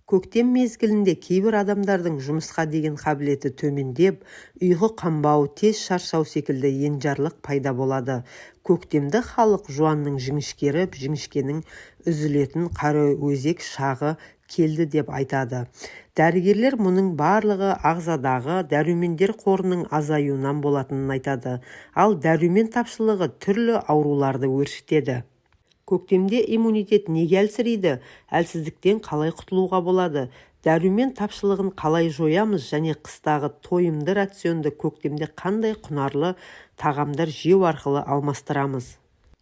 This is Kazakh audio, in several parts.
Көктем мезгілінде кейбір адамдардың жұмысқа деген қабілеті төмендеп, ұйқы қанбау, тез шаршау секілді енжарлық пайда болады. Көктемді халық жуанның жіңішкеріп, жіңішкенің үзілетін қараөзек шағы келді деп айтады. Дәрігерлер мұның барлығы ағзадағы дәрумендер қорының азаюынан болатынын айтады. Ал дәрумен тапшылығы түрлі ауруларды өршітеді. Көктемде иммунитет неге әлсірейді? Әлсіздіктен қалай құтылуға болады? Дәрумен тапшылығын қалай жоямыз және қыстағы тойымды рационды көктемде қандай құнарлы тағамдар жеу арқылы алмастырамыз?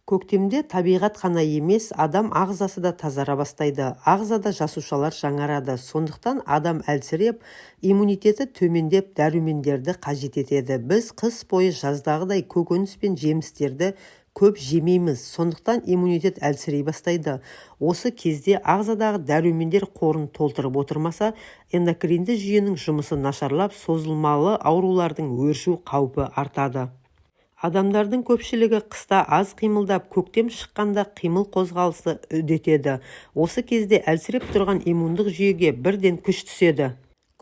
Көктемде табиғат қана емес, адам ағзасы да тазара бастайды. Ағзада жасушалар жаңарады. Сондықтан адам әлсіреп, иммунитеті төмендеп, дәрумендерді қажет етеді. Біз қыс бойы жаздағыдай көкөніс пен жемістерді көп жемейміз, сондықтан иммунитет әлсірей бастайды. Осы кезде ағзадағы дәрумендер қорын толтырып отырмаса, эндокринді жүйенің жұмысы нашарлап, созылмалы аурулардың өршу қаупі артады. Адамдардың көпшілігі қыста аз қимылдап, көктем шыққанда қимыл қозғалысы үдетеді. Осы кезде әлсіреп тұрған иммундық жүйеге бірден күш түседі.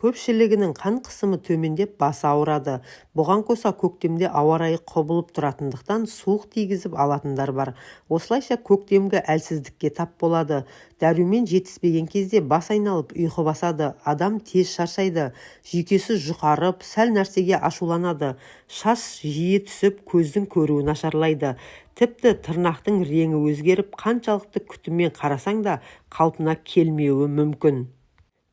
Көпшілігінің қан қысымы төмендеп, басы ауырады. Бұған қоса көктемде ауа райы құбылып тұратындықтан суық тигізіп алатындар бар. Осылайша көктемгі әлсіздікке тап болады. Дәрумен жетіспеген кезде бас айналып, ұйқы басады. Адам тез шаршайды, жүйкесі жұқарып, сәл нәрсеге ашуланады. Шаш жиі түсіп, көздің көруі нашарлайды. Тіпті тырнақтың реңі өзгеріп, қаншалықты күтіммен қарасаң да қалпына келмеуі мүмкін.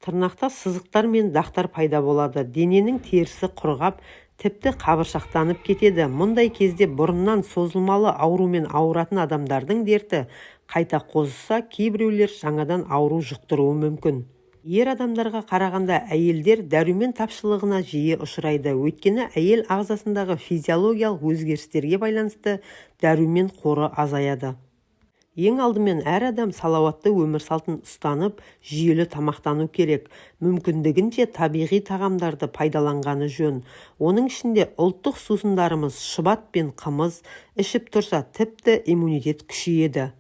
Тырнақта сызықтар мен дақтар пайда болады. Дененің терісі құрғап, тіпті қабыршақтанып кетеді. Мұндай кезде бұрыннан созылмалы аурумен ауыратын адамдардың дерті қайта қозыса, кейбіреулер жаңадан ауру жұқтыруы мүмкін. Ер адамдарға қарағанда әйелдер дәрумен тапшылығына жиі ұшырайды. Өйткені әйел ағзасындағы физиологиялық өзгерістерге байланысты дәрумен қоры азаяды. Ең алдымен әр адам салауатты өмір салтын ұстанып, жүйелі тамақтану керек. Мүмкіндігінше табиғи тағамдарды пайдаланғаны жөн. Оның ішінде ұлттық сусындарымыз шұбат пен қымыз ішіп тұрса, тіпті иммунитет күшейеді.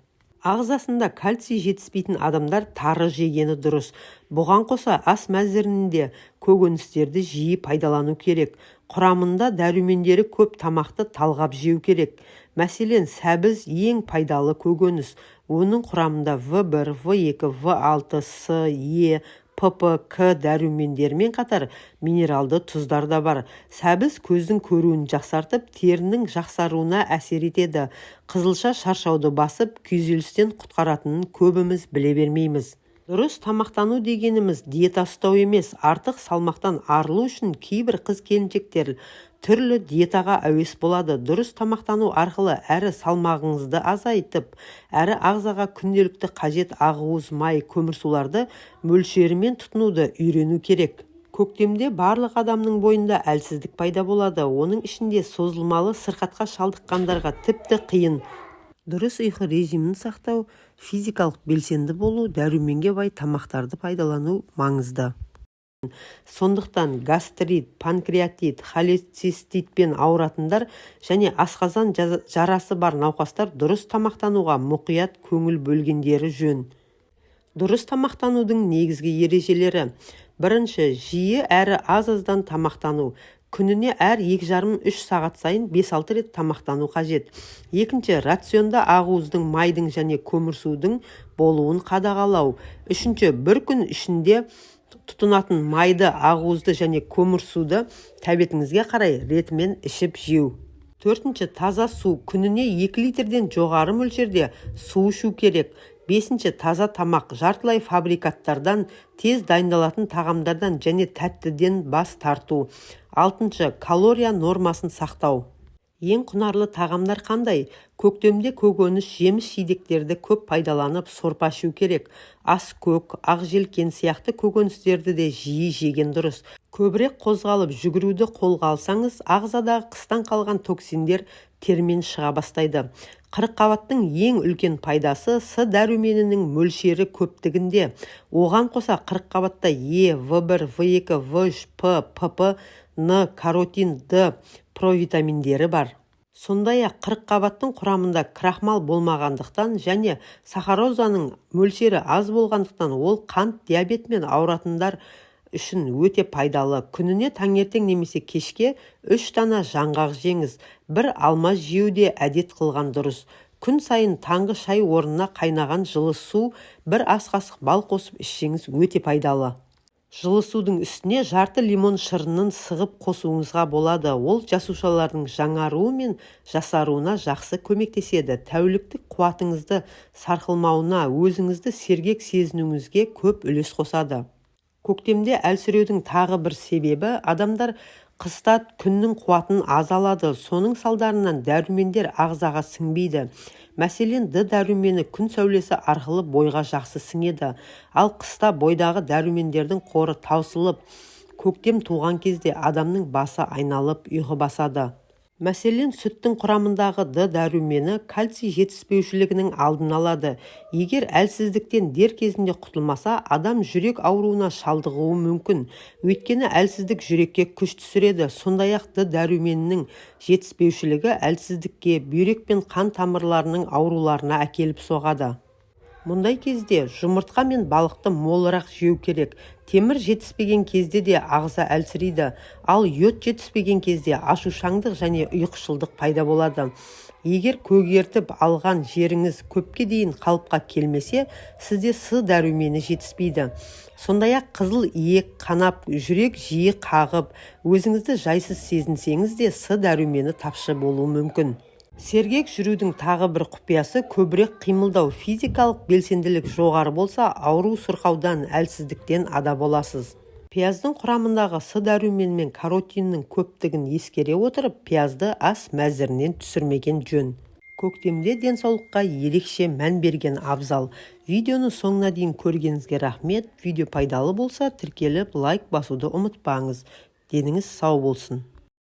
Ағзасында кальций жетіспейтін адамдар тары жегені дұрыс. Бұған қоса ас мәзірінде көкөністерді жиі пайдалану керек. Құрамында дәрумендері көп тамақты талғап жеу керек. Мәселен, сәбіз ең пайдалы көкөніс. Оның құрамында В1, В2, В6, С, Е, ПП, К дәрумендермен қатар минералды тұздар да бар. Сәбіз көздің көруін жақсартып, терінің жақсаруына әсер етеді. Қызылша шаршауды басып, күйзелістен құтқаратынын көбіміз біле бермейміз. Дұрыс тамақтану дегеніміз диета ұстау емес, артық салмақтан арылу үшін кейбір қыз-келіншектер түрлі диетаға әуес болады. Дұрыс тамақтану арқылы әрі салмағыңызды азайтып, әрі ағзаға күнделікті қажет ақуыз, май, көмірсуларды мөлшерімен тұтынуды үйрену керек. Көктемде барлық адамның бойында әлсіздік пайда болады. Оның ішінде созылмалы сырқатқа шалдыққандарға тіпті қиын. Дұрыс ұйқы режимін сақтау, физикалық белсенді болу, дәруменге бай тамақтарды пайдалану маңызды. Сондықтан гастрит, панкреатит, холециститпен ауыратындар және асқазан жарасы бар науқастар дұрыс тамақтануға мұқият көңіл бөлгендері жөн. Дұрыс тамақтанудың негізгі ережелері. Бірінші, жиі әрі аз-аздан тамақтану. Күніне әр 2,5-3 сағат сайын 5-6 рет тамақтану қажет. Екінші, рационда ақуыздың, майдың және көмірсудың болуын қадағалау. Үшінші, бір күн ішінде тұтынатын майды, ақуызды және көмірсуды тәбетіңізге қарай ретімен ішіп жеу. Төртінші, таза су. Күніне 2 литрден жоғары мөлшерде су ішу керек. Бесінші, таза тамақ. Жартылай фабрикаттардан, тез дайындалатын тағамдардан және тәттіден бас тарту. Алтыншы, калория нормасын сақтау. Ең құнарлы тағамдар қандай? Көктемде көкөніс, жеміс-жидектерді көп пайдаланып, сорпа ішу керек. Ас көк, ақ желкен сияқты көкөністерді де жиі жеген дұрыс. Көбірек қозғалып жүгіруді қолға алсаңыз, ағзадағы қыстан қалған токсиндер термен шыға бастайды. Қырыққабаттың ең үлкен пайдасы С дәруменінің мөлшері көптігінде. Оған қоса қырыққабатта Е, В1, В2, В3, П, ПП, Н, каротин, Д провитаминдері бар. Сондай-ақ қырыққабаттың құрамында крахмал болмағандықтан және сахарозаның мөлшері аз болғандықтан ол қант диабетімен ауыратындар үшін өте пайдалы. Күніне таңертең немесе кешке 3 дана жаңғақ жеңіз, бір алма жеуде әдет қылған дұрыс. Күн сайын таңғы шай орнына қайнаған жылы су, бір ас қасық бал қосып ішсеңіз өте пайдалы. Жылы судың үстіне жарты лимон шырынын сығып қосуыңызға болады. Ол жасушалардың жаңаруы мен жасаруына жақсы көмектеседі. Тәуліктік қуатыңызды сарқылмауына, өзіңізді сергек сезінуіңізге көп үлес қосады. Көктемде әлсіреудің тағы бір себебі адамдар қыста күннің қуатын аз алады. Соның салдарынан дәрумендер ағзаға сіңбейді. Мәселен, Д дәрумені күн сәулесі арқылы бойға жақсы сіңеді. Ал қыста бойдағы дәрумендердің қоры таусылып, көктем туған кезде адамның басы айналып ұйқы басады. Мәселен, сүттің құрамындағы Д дәрумені кальций жетіспеушілігінің алдын алады. Егер әлсіздіктен дер кезінде құтылмаса, адам жүрек ауруына шалдығуы мүмкін. Өйткені әлсіздік жүрекке күш түсіреді. Сондай-ақ Д дәруменінің жетіспеушілігі әлсіздікке, бүйрек пен қан тамырларының ауруларына әкеліп соғады. Мұндай кезде жұмыртқа мен балықты молырақ жеу керек. Темір жетіспеген кезде де ағза әлсірейді, ал йод жетіспеген кезде ашушаңдық және ұйқышылдық пайда болады. Егер көгертіп алған жеріңіз көпке дейін қалыпқа келмесе, сізде С дәрумені жетіспейді. Сондай-ақ қызыл иек қанап, жүрек жиі қағып, өзіңізді жайсыз сезінсеңіз де С дәрумені тапшы болуы мүмкін. Сергек жүрудің тағы бір құпиясы көбірек қимылдау. Физикалық белсенділік жоғары болса, ауру сырқаудан, әлсіздіктен ада боласыз. Пияздың құрамындағы С дәрумені мен каротиннің көптігін ескере отырып, пиязды ас мәзірінен түсірмеген жөн. Көктемде денсаулыққа ерекше мән берген абзал. Видеоны соңына дейін көргеніңізге рахмет. Видео пайдалы болса, тіркеліп лайк басуды ұмытпаңыз. Деніңіз сау болсын.